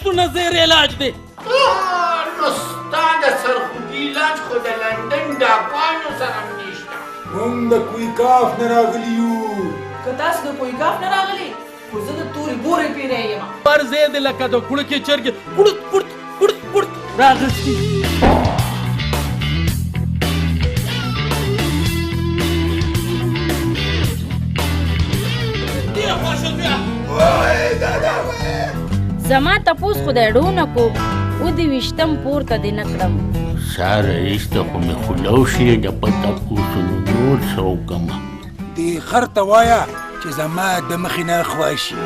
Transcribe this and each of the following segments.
دښتونه زیر علاج دی. نو ستا د سرخوږي علاج خو د لندن ډاکوانو سره هم نشته. موږ د کویکاف نه راغلي یو. که تاسو د کویکاف نه راغلي خو زه د تورې بورې پیری یم. پر ځای دی لکه د کوړکې چرګې پړت پړت پړت پړت راغستي. زما تپوس خدای ډونه کو او د ویشتم پورته دې نه کړم. سار ایسته خو مې خولو شي د په تپوسونو نور څه وکړمه. دې خر ته وایه چې زما د مخې نه خواشي.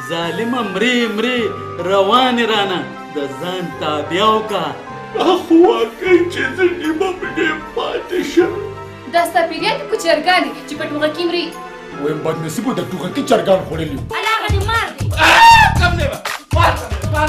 ظالمه مرې مرې روانې رانه د ځان تابع وکړه. خو واقعي چې زه نیمه مړې پاتې شم. دا ستا پیریان دي که چرګان دي چې په ټوغکي مري؟ وایم بدنصیبو د ټوغکي چرګان خوړلي وو. الله هغه دې مار دی. کم دی به مار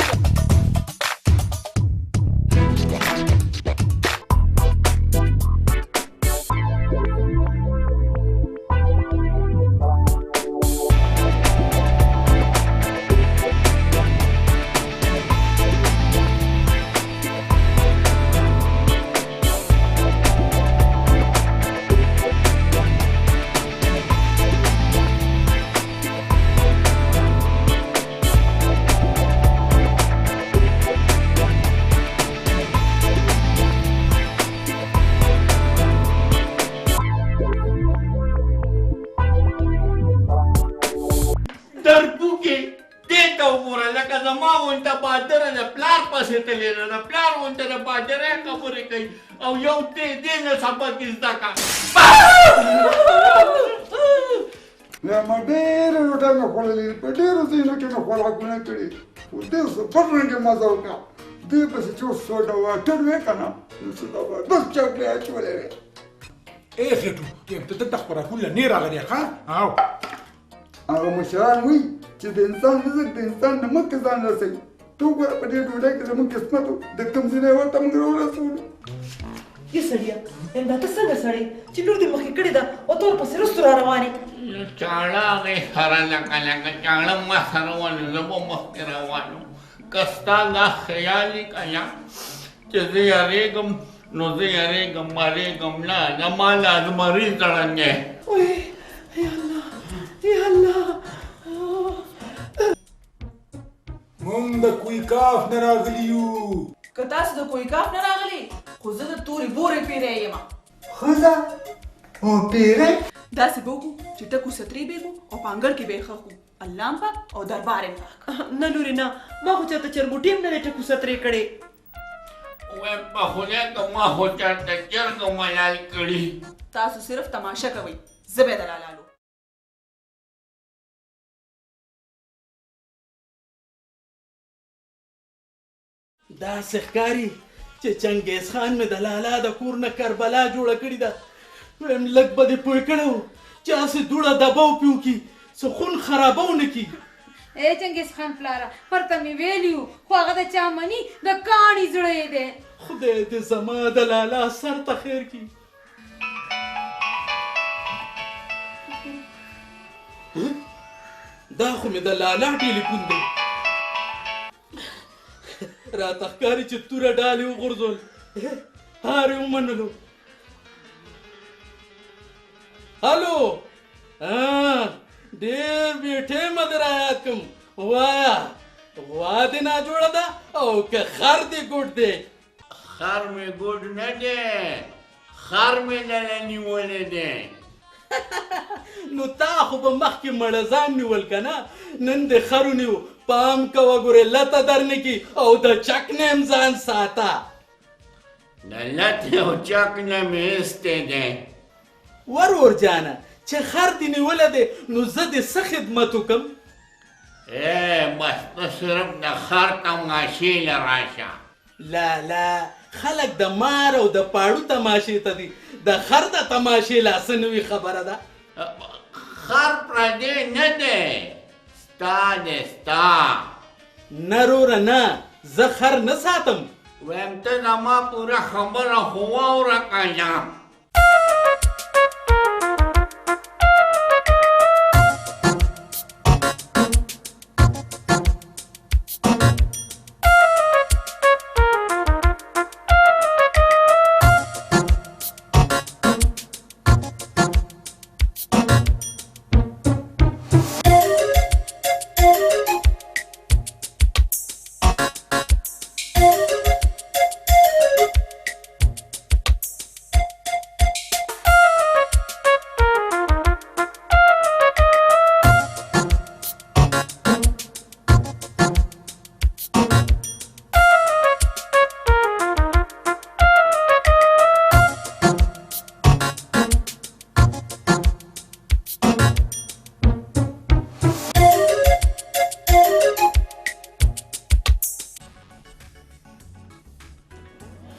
دربوکې دې ته وګوره لکه زما غونته بادره د پلار پسې تلې ده. د پلار غونته د بادرۍ خبرې کوي او یو دې نه سبق زده کړه. ما ډېرې روټۍ مې خوړلې په ډېرو ځایونو کې مې خوراکونه کړي خو ډېر سپر رنګې مزه وکړه. دې پسې چې اوس سوډا واټر وې که نه نو سوډا واټر چاکلې اچولې وې. ای خېټو ته دلته خوراکونه نه راغلې ښه او هغه مشران وایي چې د انسان رزق د انسان نه مخکې ځان رسوي. ته وګوره په دې ډوډۍ کې زموږ قسمت و د کوم ځای نه ورته موږ راورسولو. یې سړیه همدا ته څنګه سړی چې لور دې مخکې کړې ده او ته ورپسې رستو را روانې. نو چاړه هغې سره لکه چاړه ما سره ونه زه به مخکې روان وم. که ستا دا خیال وي که نه چې زه یارېږم نو زه یارېږم مرېږم نه زما لا زمري زړن دی. وای یا الله یا الله. موږ د کویکاف نه راغلي یو. که تاسو د کویکاف نه راغلي خو زه د تورې بورې پیری یم. ښځه او پیری داسې به وکړو چې ټکو سترې به وکړو او په انګړ کې به یې ښخ کړو. الله هم پاک او دربار یې پاک. نه لورې نه ما خو چاته چرګوټي هم نه دی ټکو سترې کړې. وایم په خدای که ما خو چاته چرګ ملال کړي. تاسو صرف تماشه کوئ زه به یې دلالالو. داسې ښکاري چې چنګیز خان مې د لالا د کور نه کربلا جوړه کړې ده. وایم لږ به دې پوه کړی و چې هسې دوړه دبه پې وکړي څه خون خرابه ونه کړي. ای چنګیز خان پلاره پرته مې ویلي وو خو هغه د چا مني د کاڼي زړه یې دی. خدای دې زما د لالا سر ته خیر کړي. دا خو مې د لالا ټیلیفون دی. راته ښکاري چې توره ډالې وغورځول هار یې ومنلو. هلو ډېر بې ټیمه دې رایاد کړم. وایه غوا دې ناجوړه ده او که خر دې ګوډ دی؟ خر مې ګوډ نه دی خر مې دله نیولی دی. نو تا خو به مخکې مړه ځان نیول که نه نن دې خر ونیو. پام کوه ګورې لته در نه کي او د چک نه هم ځان ساته. د لتې او چک نه مې ایستی دی. ورور جانه چې خر دې نیولی دی نو زه دې څه خدمت وکړم؟ بس ته صرف د خر تماشې له راشه. لا خلک د مار او د پاړو تماشې ته دي د خر د تماشې لا څه نوې خبره ده. خر پردی نه دی ستا دی ستا. نه روره نه زه خر نه ساتم. وایم ته زما پوره خبره خو واوره که نه.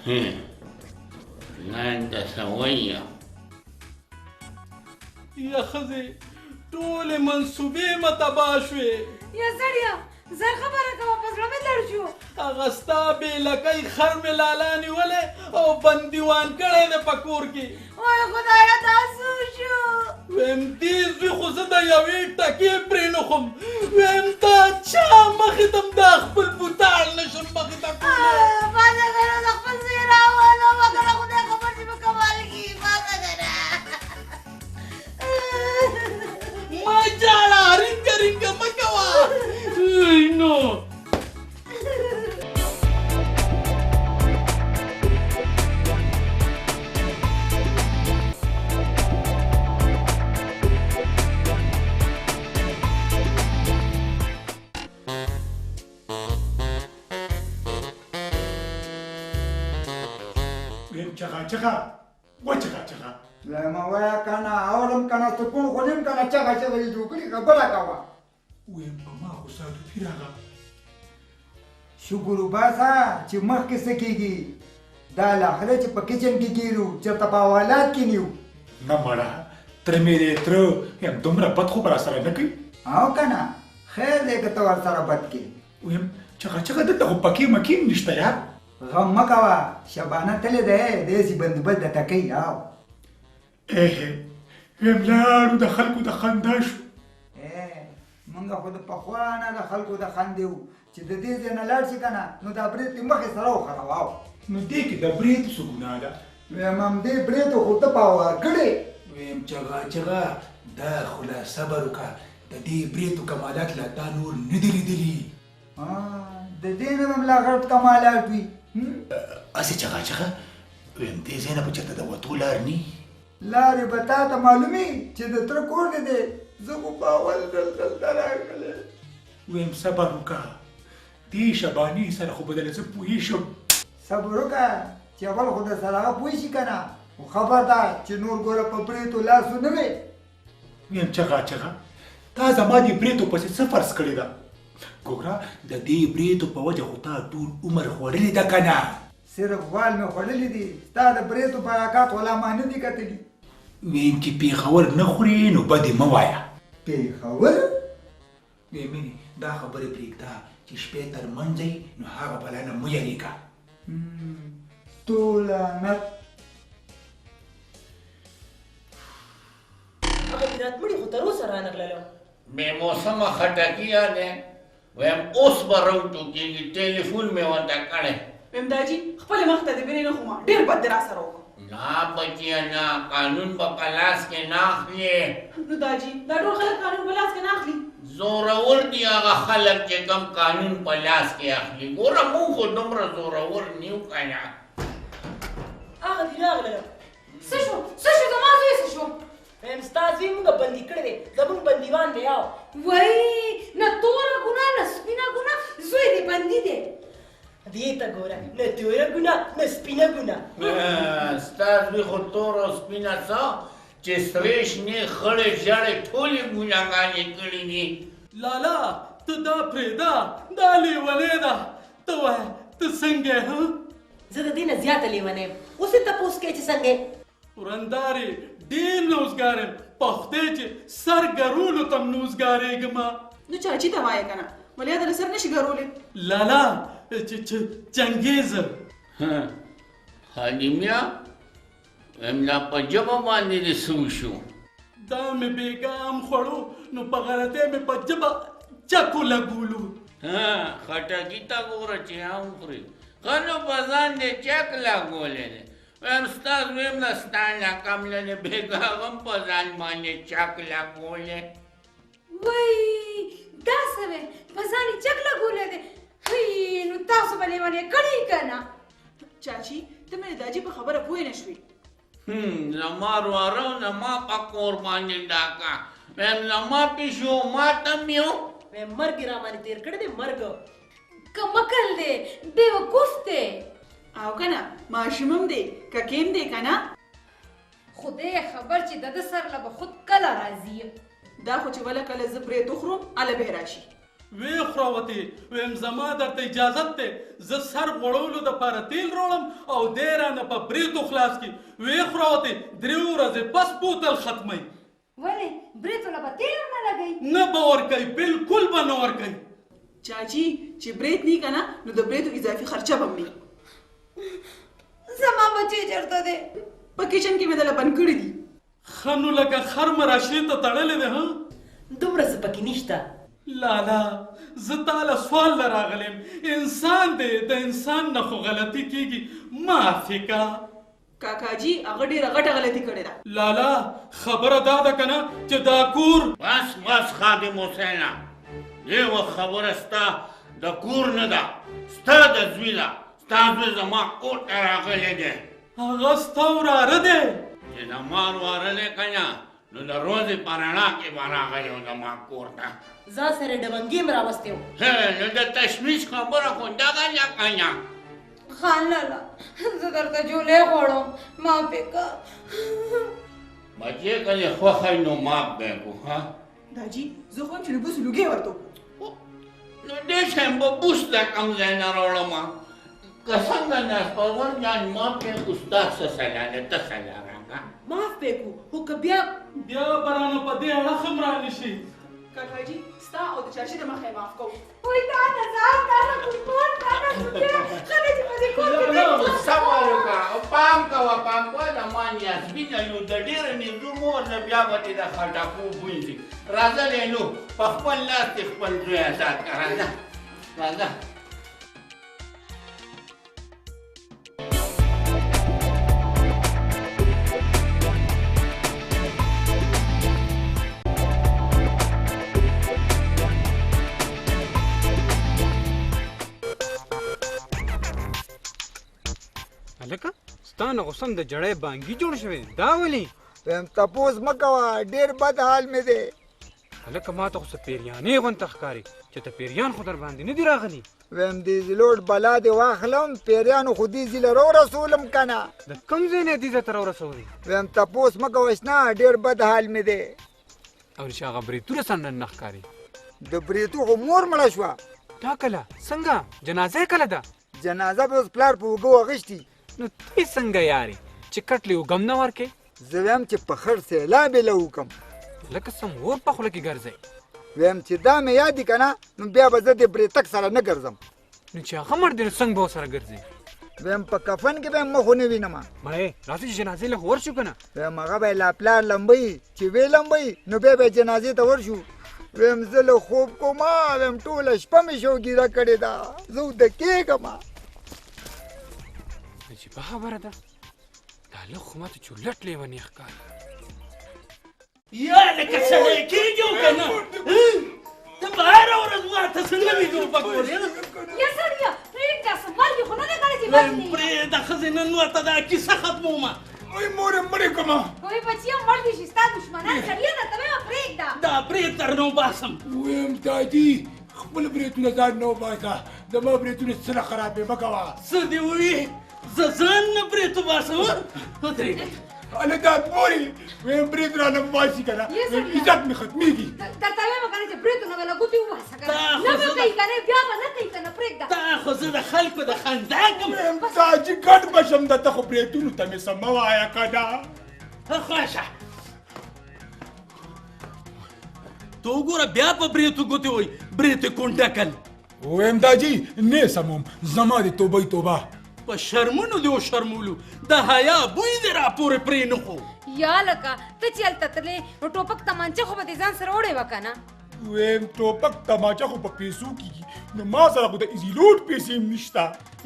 نن درته ووایم یا ښځې ټولې منصوبې مه تباه شوې. یا سړیه زر خبره کوه په زړه مې لړ شو. هغه ستا بې لکۍ خر مې لالا نیولی او بندیوان کړی دی په کور کې. وای خدایه دا څه شو؟ ویم دې زوی خو زه د یوې ټکې پرې نه خورم. ویم دا چا مخې ته م دا خپل بوتاړ نشم مخې ته کولی. پاته کنه د خپل زوی راوله مګره خدای خبر چې په کمال کې پاته کنه. ما جاړه رینګه رینګه مه کوه. نو چغا وچغا لما ویا کنه اورم کنه سکون خونیم کنه چغه چغه دې جوړ کړي خبره کوه. ویم په ما خو ساعتو پیر راغه. شکر وباسه چې مخکې څه کېږي دا لاخره چې په کچن کې کېرو چېرته په حوالات کې نیو. نه مړه تره مې دی تره یم دومره بد خو به راسره نه کوي. او کنه خیر دی که ته ورسره بد کې. ویم چغا دلته خو پکې مکې نشته یار. غم مه کوه شبانه تللی دی داسې بندوبست درته کوي. او ویم لاړو د خلکو د خندا شو. مونږ خو د پخوا نه د خلکو د خندې وو چې د دې ځای نه لاړ شي که نه نو دا برید دې مخې سره وخروه. نو دې کې د برید څه ګناه ده؟ ویم همدې بریدو خو ته پاوه کړې. ویم چغا دا خو لا صبر وکړه د دې بریدو کمالات لا تا نور نه دي لیدلي. د دې نه به ملا غټ کمالات وي. هسې چغا ویم دې ځای نه به چېرته د وتو لار ني؟ لارې به تا ته معلومي چې د تره کور دې دی. زه خو په اول دلته راغلی. ویم صبر وکړه دې شباني سره خو به دله زه پوهېږم. صبر وکړه چې اول خو در سره هغه پوه شي که نه خو خبر ده چې نور ګوره په بریتو لاسو نه وې. ویم چغا تا زما دې بریتو پسې څه فرض کړې ده؟ ګوره د دې بریتو په وجه خو تا ټول عمر خوړلې ده که نه؟ صرف غوال مې خوړلي دي ستا د بریتو برکات خو لا ما نه دي کتلي. ویم چې پېښور نه خورې نو بدې مه وایه. پېښور؟ ویم مینې دا خبرې پرېږده چې شپې تر منځئ نو هغه بلا نه مه یېرېږه. تولانت هغه میرات مړي خو تر اوسه رانغللو. بې موسمه خټکي یادې ویم اوس به روټو کېږي ټلیفون مې ورته کړی. ویم داجي خپلې مخ ته دې بېرې نه خو ما ډېر بد دې راسره وکړ. نه بچیه نه قانون په لاس کې نه اخلي. نو داجي دا ټول خلک قانون په لاس کې نه اخلي. زورور دي هغه خلک چې کوم قانون په لاس کې اخلي. ګوره موږ خو دومره زورور نیو که نه. هغه دې راغلله. څه شو زما زوی څه شو؟ ویم ستا زوی مونږ بندي کړی دی زمونږ بندیوان دی. او وای نه توره ګناه نه سپینه ګناه زوی دې بندي دی. دې ته ګوره نه توره ګناه نه سپینه ګناه. ستا زوی خو تور او سپینه څه چې سرې شنې خړې ژړې ټولې ګناهګانې کړي دي. لالا ته دا پرېږده دا لیونۍ ده. ته وایه ته څنګه یې؟ زه د دې نه زیاته لیونی یم. اوس یې تپوس کوې چې څنګه یې؟ ورندارې ډېر نوزګار یم په خدای چې سر ګرولو ته م نوزګارېږم. نو چاچي ته وایه که نه ولې دله سر نشي ګرولی. لالا چنګیزه حلیمیا املا په ژبه باندې دې څه وشو؟ دا مې بېګام خوړو نو په غلطۍ مې په ژبه چکو لګولو. خټکي ته ګوره چې هم خوري ښه نو په ځان دې چک لګولی دی. ویم ستا زوی هم نه ستا نه کم نه دی بېګا هم په ځان باندې چک لګولی. وای دا څه وی په ځان یې چک لګولی دی. نو تاسو به لیونې کړي که نه؟ چاچي ته مې د داجي په خبره پوه نه شوې. زما رواره زما په کور باندې ډاکه. ویم زما پیشو ما ته م یو. ویم مرګ یې راباندې تېر کړی دی مرګ. که مکل دی بېوقوف دی او که نه ماشوم هم دی ککیم دی که نه. خدای خبر چې د ده سر له به خود کله راځي. دا خو چې وله کله زه پرې تخرم هله به راشي. وی خراوتې ویم زما درته اجازت دی زه سر غوړولو دپاره تیل راوړم او دی رانه په بریتو خلاص کړي وی خراوتې 3 ورځې پس بوتل ختمی ولې بریتو له به تیل نه لګوي نه به ورکوي بالکل به نه ورکوي چاچی چې برید نی کنه نو د بریدو اضافي خرچه به مې زما بچی چېرته دی په کچن کې مې دله بند کړي دي ښه نو لکه خر مراشې ته تړلی دی ها دومره څه پکې نشته لالا زه تاله سوال له راغلم انسان دی د انسان نه خو غلطي کېږي معافي کا کاکاجي هغه ډېره غټه غلطي کړې ده لالا خبره دا ده که نه چې دا کور بس بس خادم حسینه دې وخت خبره ستا د کور نه ده ستا د زوی ده ستا زوی زما کور ته راغلی دی هغه ستا وراره دی چې زما وراره دی که نه نو د ورځې په رڼا کې به راغلی و زما کور ته ځان سره ډبنګي م راوستی و نو د تشویش خبره خو دغه ده که نه خان لالا زه درته جولې غواړم معافي کا بچې که دې خوښه وي نو معاف به یې کړو ها داجي زه خو یم چې لوبوس لوګې ورته وکړو نو دې شی به بوس د کوم ځای نه راوړم که څنګه نسپور جان معاف کړې استاد څه سلا ده ته سلا راکړه معاف به یې کړو خو که بیا به رانه په دې اړه هم رانشي کاکاجي ستا او د چاچي د مخه یې معاف کوو وای دا نظام دا نه قربان دا نه خدای خلک چې په دې کور کې دی صبر وکړه او پام کوه پام کوه د ما نیازبینه نو د ډېره نږدې مور نه بیا به دې د خټکو بوی ځي راځه لینو په خپل لاس دې خپل زوی ازاد کړه راځه راځه هلکه ستا نه خو سم د جړی بانګي جوړ شوی دا ولې ویم تپوس مه کوه ډېر بد حال مې دی هلکه ما ته خو څه پیریانې غونته ښکاري چې ته پیریان خو در باندې نه دي راغلي ویم دې زلوټ بلا دې واخلم پیریانو خو دې زیله رسولم که نه د کوم ځای نه دې ځای ته راورسولې ویم تپوس مه کوه شنه ډېر بد حال مې دی او چې هغه بریتونه سم نه ښکاري د بریتو خو مور مړه شوه دا کله څنګه جنازه یې کله ده جنازه به اوس پلار په اوږو اخیستي نو ته څنګه یارې چې کټلې وګم نه ورکې زه ویم چې په خړ سیلاب یې له وکم لکه سم اور په خوله کې ګرځئ ویم چې دا مې یاد دي که نه نو بیا به زه د بریتک سره نه ګرځم نو چې هغه مړ دی نو څنګه به ورسره ګرځې ویم په کفن کې به یې مخ ونه وینم مړی راځه چې جنازې له خو ورشو که نه ویم هغه به یې لا پلار لمبوي چې ویې لمبوي نو بیا به یې جنازې ته ورشو ویم زه له خوب کوما ویم ټوله شپه مې شوګیره کړې ده زه وده کېږم عجیبه خبره ده دا لږ خو ماته چورلټ لیونی ښکاري یا لکه سړی کېږي او که نه ته به هره ورځ ماته څه نوي ټوپک ورې یا سړیه پرېږده څه مرګ خو نه دی کړی چې بس نه وي پرېږده ښځې نن ورته دا کیسه ختمومه وای مورې مړې کړمه وای بچیه مړ دي شي ستا دښمنان سړیه درته وایم پرېږده دا برید در نه وباسم ویم دادي خپل بریتونه ځان نه وباسه زما بریتونه څه نه خرابې مه کوه څه دې ووي زه ځان نه برید وباسم ودرېږه هلکه مورې ویم برید رانه وباسي که نه عزت مې ختمېږي درته وایم که نه چې بریتونه به له ګوتې وباسه که نه نه به کوي که نه بیا به نه کوي که نه پرېږده دا خو زه د خلکو د خندا کوم ویم داجي ګډ بشم درته خو بریتونو ته مې څه مه وایه که نه خوښه ته وګوره بیا په بریتو ګوتې وایي بریتې کونډکل ویم داجي نه سموم زما دې توبه توبه په شرمونو دې وشرمولو د حیا بوی دې راپورې پرې نه خو یا لکه ته چې هلته تلې نو ټوپک تمانچه خو به دې ځان سره وړې وه که نه ویم ټوپک تماچه خو په پیسو کېږي نو ما سره خو د ایزیلوټ پیسې هم نشته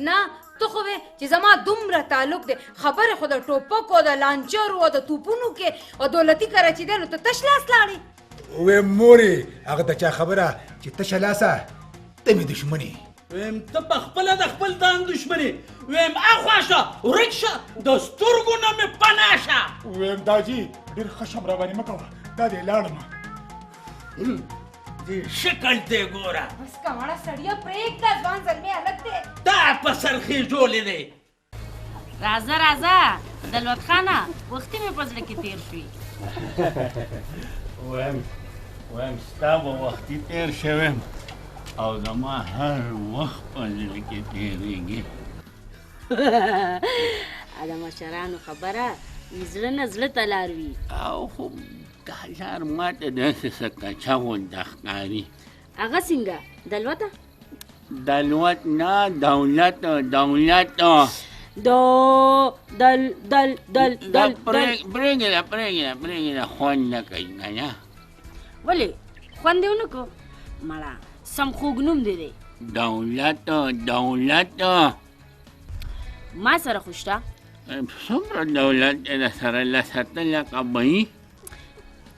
نه ته خو وې چې زما دومره تعلق دی خبرې خو د ټوپکو د لانچرو او د توپونو کې او دولتي کره چې دی نو ته تش لاس لاړې ویم مورې هغه د چا خبره چې تشه لاسه ته مې دښمنې ویم ته په خپله د خپل ځان دښمنې ویم اخوا شه ورک شه د سترګو نه مې پناه شه ویم داجي ډېر ښه شم راباندې مه کوه دا دې لاړم دې شکل دې ګوره بس کماړه سړیه پرېږده ځوان زلمی هلک دی دا په سرخېجولې دی راځه راځه دلوت خانه وختي مې په زړه کې تېر شوي ویم ستا به وختي تېر شویم او زما هر وخت په زړه کې تېرېږي. د مشرانو خبره زړه نه زړه ته لار وي. او خو دا لار ماته داسې څه کچه غونډه ښکاري. هغه څنګه دلوته؟ دلوت نه، دولت. پرېږده خوند نه کوي که نه. ولې خوند دې ونه کړو؟ مړه سم خوږ نوم دې دی. دولت ما سره خو شته. څومره دولت دی درسره؟ 10 لقبه یي.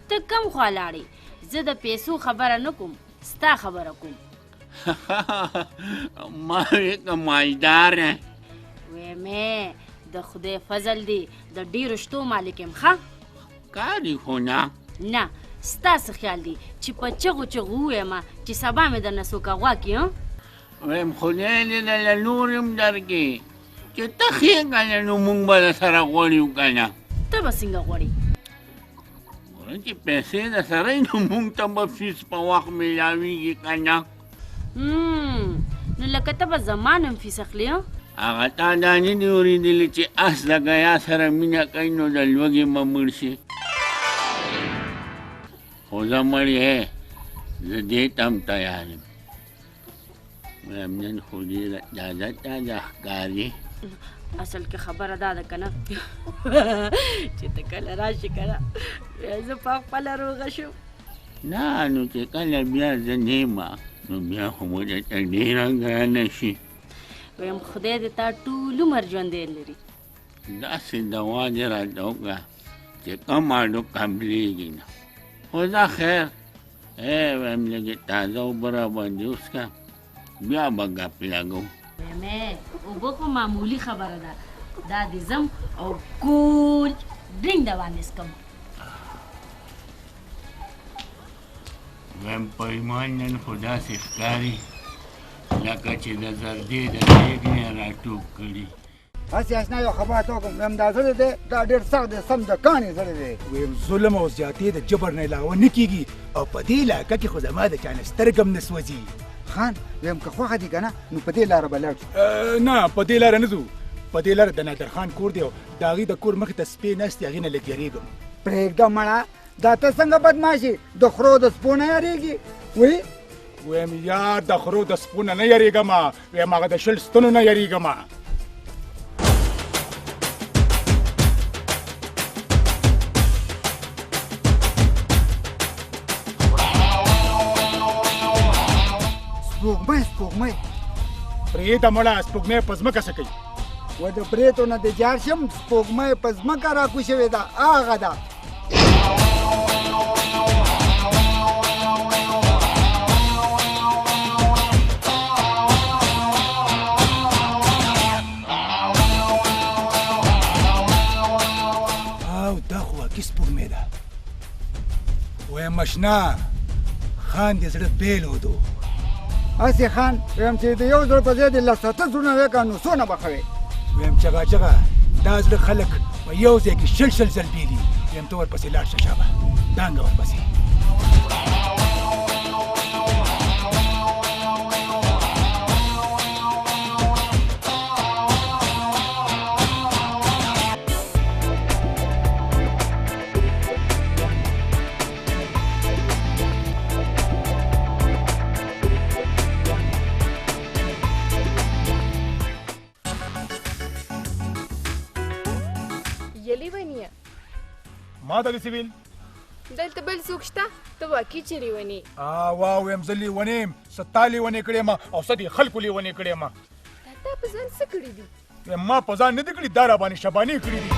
ته کم خوا لاړې؟ زه د پیسو خبره نه کوم، ستا خبره کوم. ما وی که مالدار ویمې د خدای فضل دی د ډېرو شتو مالک یم ښه. کاري خو نه. نه ستا څه خیال دی چې په چغو چغو وویمه چې سبا مې درنه څوک غوا کړي؟ ویم خدای دې درله نور هم درکړي چې ته ښېږه نو موږ به درسره غوړي وو که نه. ته به څنګه غواړې؟ ګوره چې پیسې درسره وي نو موږ ته به فیس په وخت میلاویږي که نه. نو لکه ته به زما نه هم فیس اخلې؟ هغه تا دا نه دي اورېدلي چې اس د ګیا سره مینه کوي نو د لوږې به مړ شي. خو زه مړ یې زه دې ته هم تیار یم. وایم نن خو ډېره تازه ښکاري. اصل کې خبره دا ده که نه چې ته کله راشې که نه بیا زه په خپله روغه شم. نه نو چې کله بیا زه نه یم نو بیا خو به درته ډېره ګرانه شي. ویم خدای دې تا ټول عمر ژوندی لري. داسې دوا دې راته وکړه چې کم اډو قبلېږي نه. خو دا خیر ویم لږې تازه اوبه راباندې وڅښه بیا به ګپ لګو. ویمې اوبه خو معمولي خبره ده، دا دې ځم او کول ډرینګ د باندې څکم. ویم پیمان نن خو داسې ښکاري لکه چې د زردې د دیګ نه راټوپ کړي. هسې اشنا یو خبره ته وکړم، ویم دا زړه دی دا ډېر سخت دی، سم د کاڼي زړه دی. ویم ظلم او زیاتې د جبر نه علاوه نه کېږي او په دې علاقه کې خو زما د چا نه سترګه هم نه سوځي. خان ویم که خوښه دي که نه نو په دې لاره به لاړ شو. نه په دې لاره نه ځو، په دې لاره د نادرخان کور دی او د هغې د کور مخې ته سپی ناست دی، هغې نه لږ یارېږم. پرېږده مړه دا ته څنګه بدماشي د خرو د سپو نه یارېږي؟ ویم یار د خرو د سپو نه یارېږم، ویم هغه د شل ستنو نه یارېږم. سپوږمۍ پرېږده مړه سپوږمۍ په ځمکه څه کوي؟ و د بریتو نه د جار شم سپوږمۍ په ځمکه راکوز شوې ده، هغه ده. او دا خو واقعي سپوږمۍ ده. ویم اشنا خان دې زړه بیل ودو. هسې خان ویم چې د یو زړه په ځای د 10 زړونه وکړه نو څونه به ښه وي؟ ویم چغه دا زړه خلک په یو ځای کې شل ځل بیلي. ویم ته ورپسې لاړ شه شابه دانګه ورپسې. ما دغسې ویل دلته بل څوک شته؟ ته واقعي چې لیونې؟ واه ویم زه لیونې یم، څه تا لیونې کړې یم او څه دې خلکو لیونې کړې یم. تا په ځان څه کړي دي؟ ما په ځان نه دي کړي، دا راباندې شبانې کړي دي.